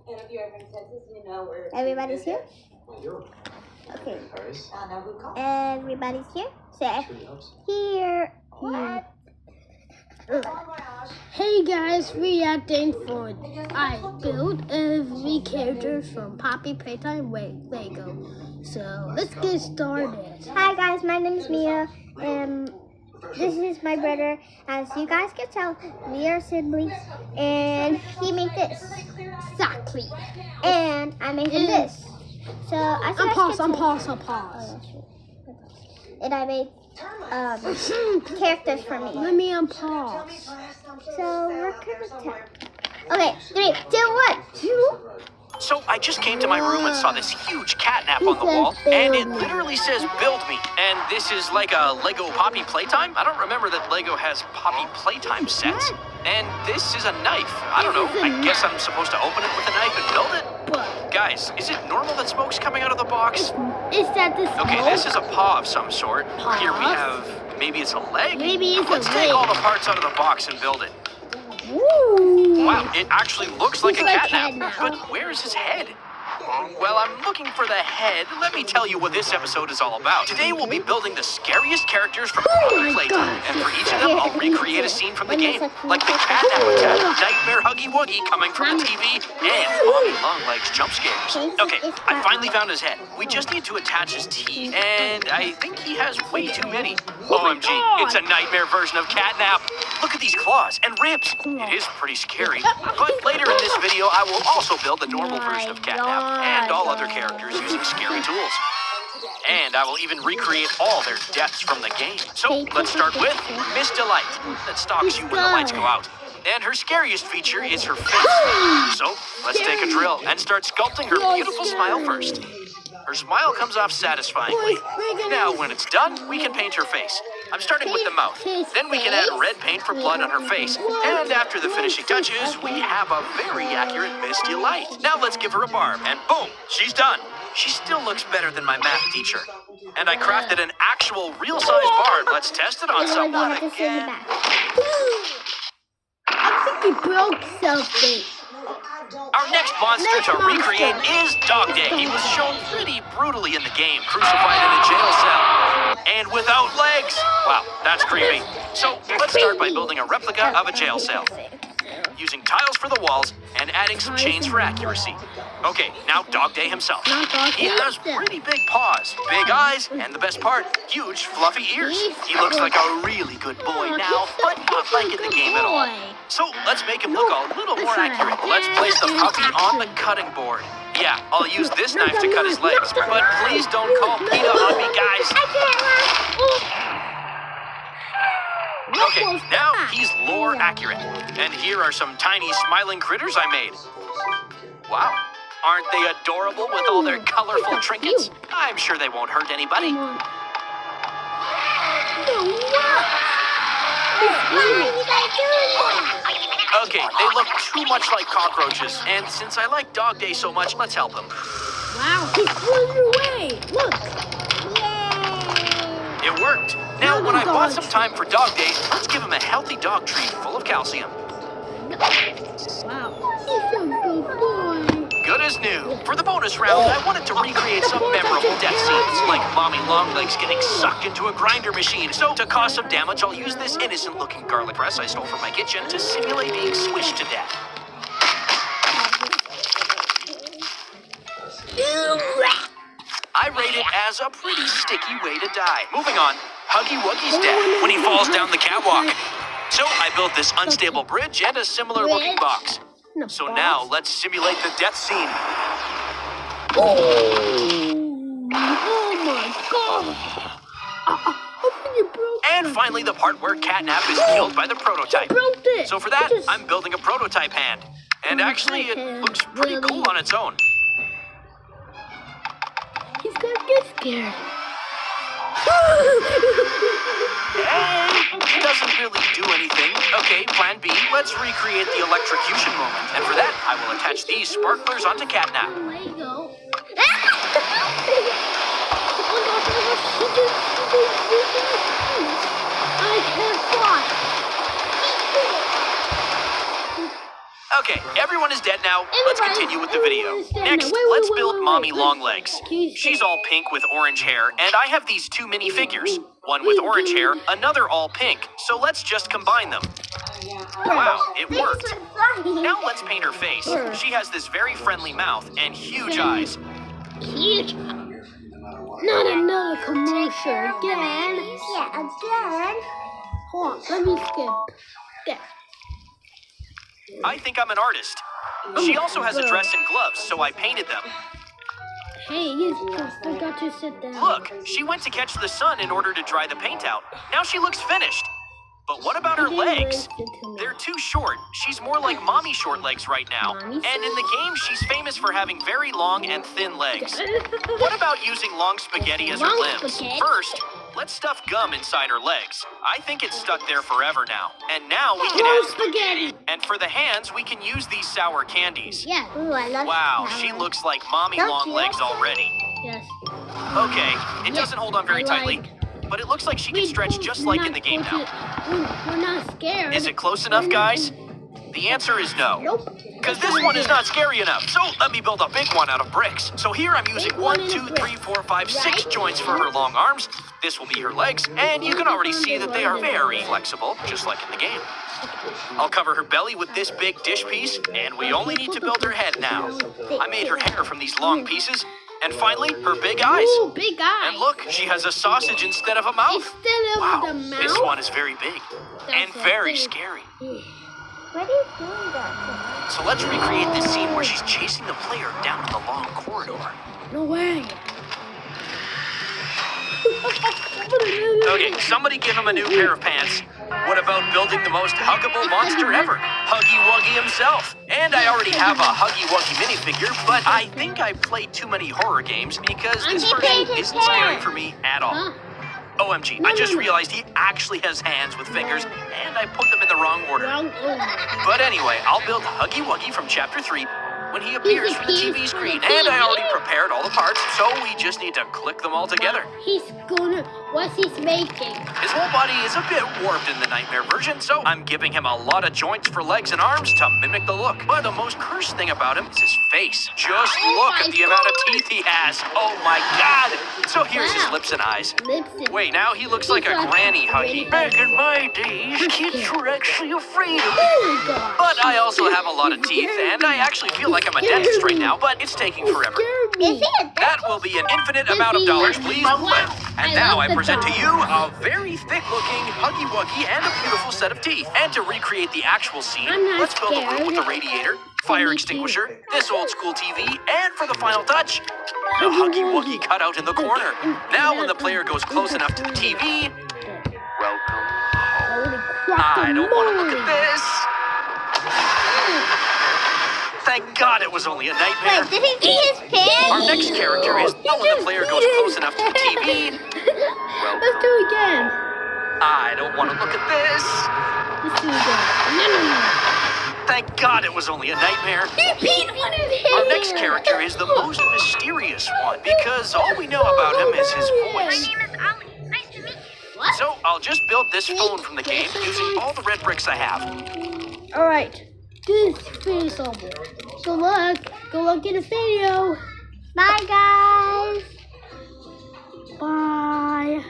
And if you're ever in Texas, you know where. Everybody's here? Okay. Everybody's here? Say here. What? Hey guys, reacting for I built every characters from Poppy Playtime Lego. So let's get started. Hi guys, my name is Mia. This is my brother. As you guys can tell, we are siblings. And he made this. Exactly. And I made him this. So I Pause. And I made characters for me. Let me unpause. So we're gonna tell. Okay, 3, 2, 1. So I just came to my room and saw this huge catnap on the wall, and it literally says "Build Me." And this is like a Lego Poppy Playtime. I don't remember that Lego has Poppy Playtime sets. And this is a knife. I don't know. I guess I'm supposed to open it with a knife and build it. Guys, is it normal that smoke's coming out of the box? Is that the smoke? Okay, this is a paw of some sort. Here we have, maybe it's a leg? Maybe it's Let's a take leg. all the parts out of the box and build it. Ooh. Wow, it actually looks like a like catnap. catnap. But where is his head? Well, I'm looking for the head. Let me tell you what this episode is all about. Today we'll be building the scariest characters from Poppy Playtime. And for each of them, I'll recreate a scene from the game. Like the catnap attack, Nightmare Huggy Wuggy coming from the TV, and Mommy Longlegs jump scares. Okay, I finally found his head. We just need to attach his teeth, and I think he has way too many. OMG, it's a nightmare version of catnap. Look at these claws and ribs. It is pretty scary. But later in this video, I will also build the normal version of catnap and all other characters using scary tools. And I will even recreate all their deaths from the game. So let's start with Miss Delight, that stalks you when the lights go out. And her scariest feature is her face. So let's take a drill and start sculpting her beautiful smile first. Her smile comes off satisfyingly. Now, when it's done, we can paint her face. I'm starting with the mouth. Then we can add red paint for blood on her face. And after the finishing touches, we have a very accurate Miss Delight. Now let's give her a barb, and boom, she's done. She still looks better than my math teacher. And I crafted an actual real-size barb. Let's test it on someone again. I think he broke something. Our next monster to recreate is Dog Day. He was shown pretty brutally in the game, crucified in a jail cell. And without legs. Wow, that's creepy. So let's start by building a replica of a jail cell, using tiles for the walls and adding some chains for accuracy. Okay, now Dog Day himself. He has pretty big paws, big eyes, and the best part, huge fluffy ears. He looks like a really good boy now, but not like in the game at all. So let's make him look a little more accurate. Let's place the puppy on the cutting board. Yeah, I'll use this knife to cut his legs, but please don't call PETA on me, guys. Okay, now he's lore accurate. And here are some tiny smiling critters I made. Wow, aren't they adorable with all their colorful trinkets? I'm sure they won't hurt anybody. Okay, they look too much like cockroaches, and since I like Dog Day so much, let's help him. Wow, he's pulling away. Look. Yay! It worked. Now, when I bought some time for Dog Day, let's give him a healthy dog treat full of calcium. Wow, he's a good boy. Good as new. For the bonus round, I wanted to recreate some memorable death scenes, like Mommy Longlegs getting sucked into a grinder machine. So, to cause some damage, I'll use this innocent-looking garlic press I stole from my kitchen to simulate being squished to death. I rate it as a pretty sticky way to die. Moving on, Huggy Wuggy's dead when he falls down the catwalk. So I built this unstable bridge and a similar-looking box. So now let's simulate the death scene. Oh my God! And finally, the part where Catnap is killed by the prototype. Broke it. So for that, I'm building a prototype hand. And actually, it looks pretty cool on its own. He's gonna get scared. And it doesn't really do anything. Okay, plan B, let's recreate the electrocution moment. And for that, I will attach these sparklers onto Catnap. Lego. I can't fly. Okay, everyone is dead now. Let's Everybody's- continue with the video. everyone's dead Next, now. Wait, let's wait, build wait, Mommy wait. Longlegs. She's all pink with orange hair, and I have these two minifigures. One with orange hair, another all pink. So let's just combine them. Wow, it worked. Now let's paint her face. She has this very friendly mouth and huge eyes. Huge. Not another commercial again. Yeah, again. Hold on, let me skip. There. I think I'm an artist. She also has a dress and gloves, so I painted them. Hey, you forgot to sit down. Look, she went to catch the sun in order to dry the paint out. Now she looks finished. But what about her legs? They're too short. She's more like Mommy Short Legs right now. And in the game, she's famous for having very long and thin legs. What about using long spaghetti as her Long limbs? spaghetti? First, let's stuff gum inside her legs. I think it's stuck there forever now. And now we can Oh, add... spaghetti. And for the hands, we can use these sour candies. Yeah. Ooh, I love Wow, flowers. she looks like Mommy Don't Long you? Legs already. Yes. Okay, it doesn't hold on very I tightly, like- but it looks like she can stretch just like in the game now. We're not scared. Is it close enough, guys? The answer is no. Nope. Because this one is not scary enough. So let me build a big one out of bricks. So here I'm using Big one 1, in a 2, brick. 3, 4, 5, 6 Right? joints for her long arms. This will be her legs, and you can already see that they are very flexible, just like in the game. I'll cover her belly with this big dish piece, and we only need to build her head now. I made her hair from these long pieces, and finally, her big eyes. Ooh, big eyes. And look, she has a sausage instead of a mouth. Instead of Wow, the mouth. this one is very big and That's a very big- scary. What are you doing that? So let's recreate this scene where she's chasing the player down the long corridor. No way. Okay, somebody give him a new pair of pants. What about building the most huggable monster ever? Huggy Wuggy himself. And I already have a Huggy Wuggy minifigure, but I think I played too many horror games because this He version painted his isn't scary hair. for me at all. Huh? OMG, No, I just no, no. realized he actually has hands with fingers, and I put them in the wrong order. Wrong order. But anyway, I'll build Huggy Wuggy from Chapter 3 when he appears from the TV screen. And I already prepared all the parts, so we just need to click them all together. He's gonna. What's he's making? His whole body is a bit warped in the Nightmare version, so I'm giving him a lot of joints for legs and arms to mimic the look. But the most cursed thing about him is his face. Just look my at the amount of God. teeth he has. Oh my god! So here's his Wow. lips and eyes. Lips and- Wait, now he looks like a He's like granny a Huggy. granny Back Huggy. in my days, kids were actually afraid of me. Oh my gosh. But I also have a lot of teeth, and I actually feel like I'm a dentist right now, but it's taking forever. Scared me. Is he a That will be an infinite amount of dollars, please. Wow. And I now love I the present to dog. you a very thick-looking Huggy Wuggy and a beautiful set of teeth. And to recreate the actual scene, I'm not let's build a room scared. with a radiator, fire Me too. extinguisher, this old-school TV, and for the final touch, the Huggy Wuggy cutout in the corner. Now when the player goes close enough to the TV, welcome home. Holy I don't want to look guacamole. at this. Thank God it was only a nightmare. Wait, did he see his pants? Our next character is when the player goes close enough to the TV. Let's do it again. I don't want to look at this. Let's do it again. No. Thank God it was only a nightmare. He peed on his head. Our next character is the most mysterious one because all we know about him is his voice. is Ollie. Nice to meet you. What? So I'll just build this phone from the game using all the red bricks I have. All right. This is pretty simple. So go look in the video. Bye, guys. Bye.